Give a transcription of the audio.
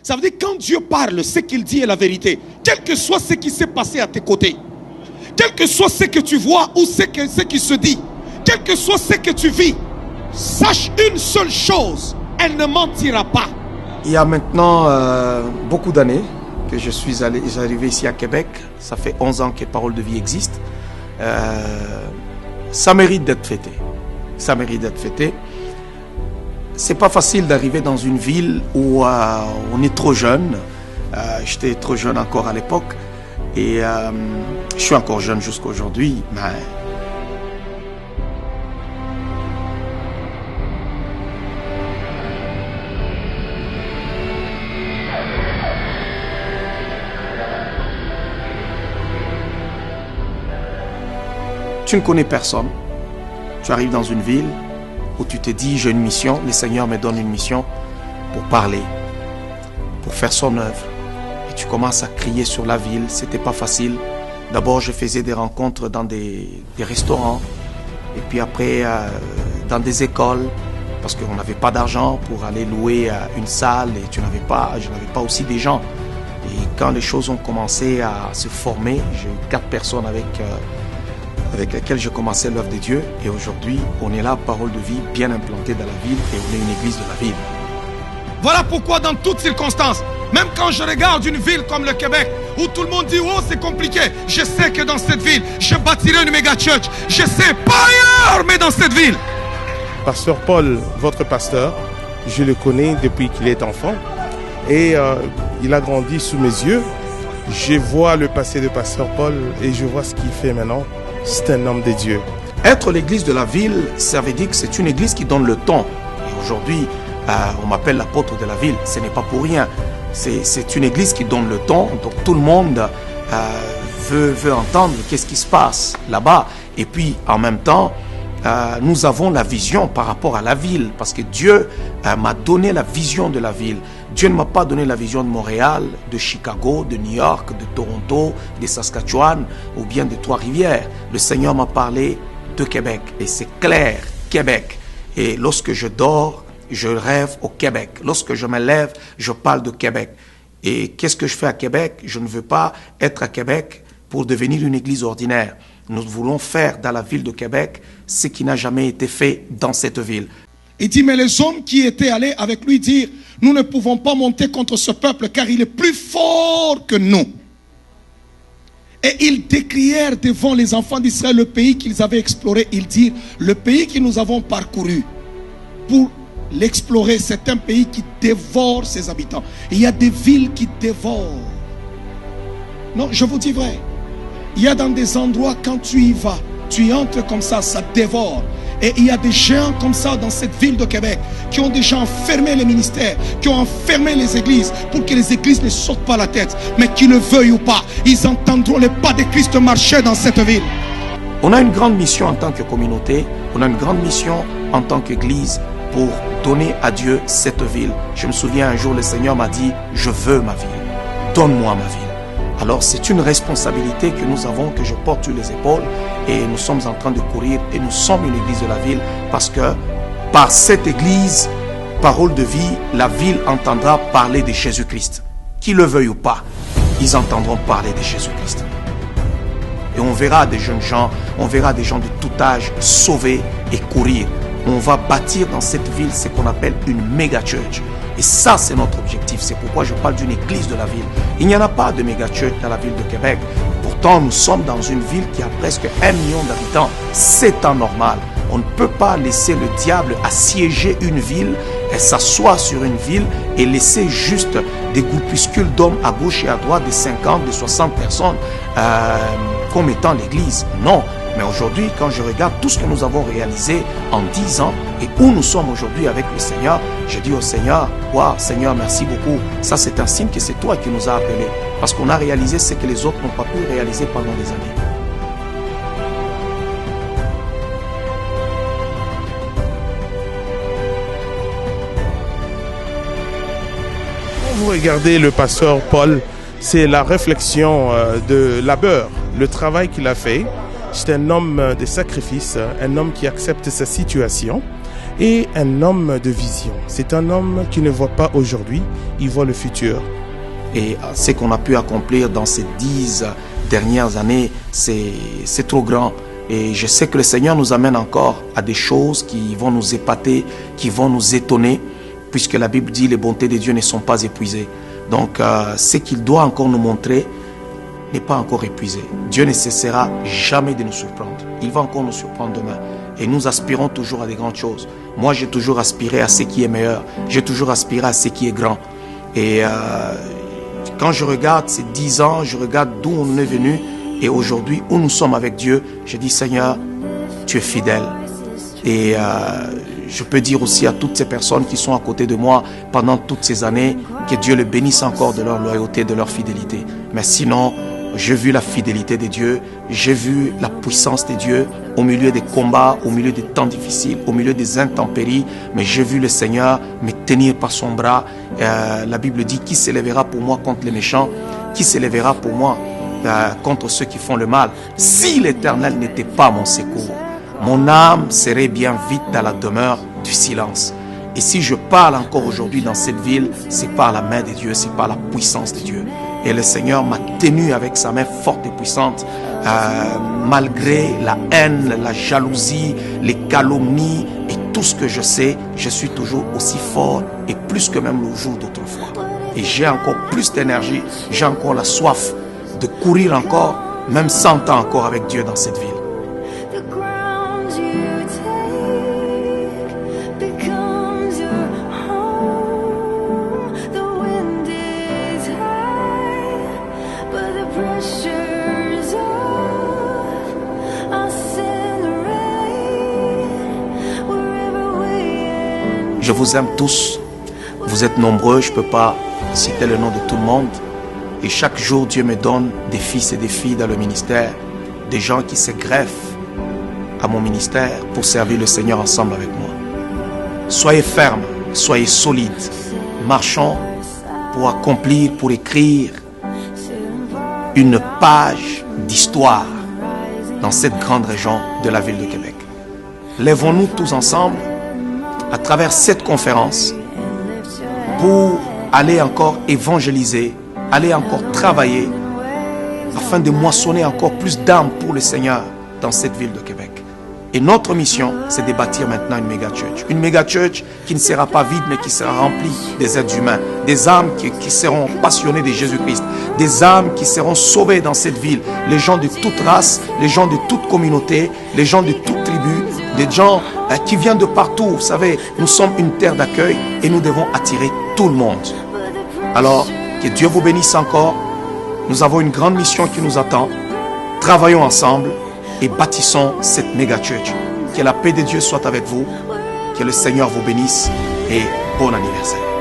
Ça veut dire quand Dieu parle, ce qu'il dit est la vérité. Quel que soit ce qui s'est passé à tes côtés, quel que soit ce que tu vois ou ce qui se dit, quel que soit ce que tu vis, sache une seule chose, elle ne mentira pas. Il y a maintenant beaucoup d'années que je suis arrivé ici à Québec. Ça fait 11 ans que Parole de Vie existe. Ça mérite d'être fêté. Ça mérite d'être fêté. C'est pas facile d'arriver dans une ville où on est trop jeune. J'étais trop jeune encore à l'époque. Et je suis encore jeune jusqu'à aujourd'hui. Mais tu ne connais personne. Tu arrives dans une ville où tu te dis j'ai une mission, le Seigneur me donne une mission pour parler, pour faire son œuvre. Et tu commences à crier sur la ville, c'était pas facile. D'abord je faisais des rencontres dans des restaurants, et puis après dans des écoles, parce qu'on n'avait pas d'argent pour aller louer une salle, et je n'avais pas aussi des gens. Et quand les choses ont commencé à se former, j'ai eu 4 personnes avec lesquelles je commençais l'œuvre de Dieu. Et aujourd'hui, on est là, Parole de Vie, bien implanté dans la ville, et on est une église de la ville. Voilà pourquoi dans toutes circonstances, même quand je regarde une ville comme le Québec, où tout le monde dit « Oh, c'est compliqué », je sais que dans cette ville, je bâtirai une méga church. Je sais, pas ailleurs, mais dans cette ville. Pasteur Paul, votre pasteur, je le connais depuis qu'il est enfant. Et il a grandi sous mes yeux. Je vois le passé de Pasteur Paul et je vois ce qu'il fait maintenant. C'est un homme de Dieu. Être l'église de la ville, ça veut dire que c'est une église qui donne le ton. Et aujourd'hui, on m'appelle l'apôtre de la ville. Ce n'est pas pour rien. C'est une église qui donne le ton. Donc tout le monde veut entendre qu'est-ce qui se passe là-bas. Et puis en même temps, nous avons la vision par rapport à la ville. Parce que Dieu m'a donné la vision de la ville. Dieu ne m'a pas donné la vision de Montréal, de Chicago, de New York, de Toronto, de Saskatchewan ou bien de Trois-Rivières. Le Seigneur m'a parlé de Québec et c'est clair, Québec. Et lorsque je dors, je rêve au Québec. Lorsque je me lève, je parle de Québec. Et qu'est-ce que je fais à Québec? Je ne veux pas être à Québec pour devenir une église ordinaire. Nous voulons faire dans la ville de Québec ce qui n'a jamais été fait dans cette ville. Il dit, mais les hommes qui étaient allés avec lui dire, nous ne pouvons pas monter contre ce peuple car il est plus fort que nous. Et ils décrièrent devant les enfants d'Israël le pays qu'ils avaient exploré. Ils dirent, le pays que nous avons parcouru pour l'explorer, c'est un pays qui dévore ses habitants. Il y a des villes qui dévorent. Non, je vous dis vrai. Il y a dans des endroits, quand tu y vas, tu y entres comme ça dévore. Et il y a des géants comme ça dans cette ville de Québec qui ont déjà enfermé les ministères, qui ont enfermé les églises pour que les églises ne sortent pas la tête. Mais qu'ils le veuillent ou pas, ils entendront les pas de Christ marcher dans cette ville. On a une grande mission en tant que communauté, on a une grande mission en tant qu'église pour donner à Dieu cette ville. Je me souviens un jour, le Seigneur m'a dit, je veux ma ville, donne-moi ma ville. Alors c'est une responsabilité que nous avons, que je porte sur les épaules et nous sommes en train de courir et nous sommes une église de la ville parce que par cette église, Parole de Vie, la ville entendra parler de Jésus-Christ. Qu'ils le veuillent ou pas, ils entendront parler de Jésus-Christ. Et on verra des jeunes gens, on verra des gens de tout âge sauver et courir. On va bâtir dans cette ville ce qu'on appelle une méga church. Et ça, c'est notre objectif. C'est pourquoi je parle d'une église de la ville. Il n'y en a pas de méga church dans la ville de Québec. Pourtant, nous sommes dans une ville qui a presque 1 million d'habitants. C'est anormal. On ne peut pas laisser le diable assiéger une ville et s'asseoir sur une ville et laisser juste des groupuscules d'hommes à gauche et à droite de 50, de 60 personnes comme étant l'église. Non. Mais aujourd'hui, quand je regarde tout ce que nous avons réalisé en 10 ans et où nous sommes aujourd'hui avec le Seigneur, je dis au Seigneur, wow, Seigneur, merci beaucoup. Ça, c'est un signe que c'est toi qui nous as appelés. Parce qu'on a réalisé ce que les autres n'ont pas pu réaliser pendant des années. Quand vous regardez le pasteur Paul, c'est la réflexion de labeur, le travail qu'il a fait. C'est un homme de sacrifice, un homme qui accepte sa situation. et un homme de vision. C'est un homme qui ne voit pas aujourd'hui, il voit le futur. Et ce qu'on a pu accomplir dans ces 10 dernières années, c'est trop grand. Et je sais que le Seigneur nous amène encore à des choses qui vont nous épater, qui vont nous étonner, puisque la Bible dit les bontés de Dieu ne sont pas épuisées. Donc ce qu'il doit encore nous montrer n'est pas encore épuisé. Dieu ne cessera jamais de nous surprendre. Il va encore nous surprendre demain. Et nous aspirons toujours à des grandes choses. Moi, j'ai toujours aspiré à ce qui est meilleur. J'ai toujours aspiré à ce qui est grand. Et quand je regarde ces 10 ans, je regarde d'où on est venu et aujourd'hui où nous sommes avec Dieu, je dis Seigneur, tu es fidèle. Et je peux dire aussi à toutes ces personnes qui sont à côté de moi pendant toutes ces années, que Dieu les bénisse encore de leur loyauté, de leur fidélité. Mais sinon, j'ai vu la fidélité de Dieu, j'ai vu la puissance de Dieu au milieu des combats, au milieu des temps difficiles, au milieu des intempéries, mais j'ai vu le Seigneur me tenir par son bras. La Bible dit, qui s'élèvera pour moi contre les méchants? Qui s'élèvera pour moi contre ceux qui font le mal? Si l'Éternel n'était pas mon secours, mon âme serait bien vite dans la demeure du silence. Et si je parle encore aujourd'hui dans cette ville, c'est par la main de Dieu, c'est par la puissance de Dieu. Et le Seigneur m'a tenu avec sa main forte et puissante, malgré la haine, la jalousie, les calomnies et tout ce que je sais, je suis toujours aussi fort et plus que même le jour d'autrefois. Et j'ai encore plus d'énergie, j'ai encore la soif de courir encore, même 100 ans encore avec Dieu dans cette ville. Je vous aime tous, vous êtes nombreux, je ne peux pas citer le nom de tout le monde. Et chaque jour, Dieu me donne des fils et des filles dans le ministère, des gens qui se greffent à mon ministère pour servir le Seigneur ensemble avec moi. Soyez fermes, soyez solides, marchons pour accomplir, pour écrire une page d'histoire dans cette grande région de la ville de Québec. Lèvons-nous tous ensemble à travers cette conférence pour aller encore évangéliser, aller encore travailler afin de moissonner encore plus d'âmes pour le Seigneur dans cette ville de Québec. Et notre mission, c'est de bâtir maintenant une méga church. Une méga church qui ne sera pas vide, mais qui sera remplie des êtres humains, des âmes qui seront passionnées de Jésus-Christ, des âmes qui seront sauvées dans cette ville, les gens de toute race, les gens de toute communauté, les gens de toute tribu, des gens qui viennent de partout. Vous savez, nous sommes une terre d'accueil et nous devons attirer tout le monde. Alors, que Dieu vous bénisse encore. Nous avons une grande mission qui nous attend. Travaillons ensemble et bâtissons cette méga church. Que la paix de Dieu soit avec vous. Que le Seigneur vous bénisse et bon anniversaire.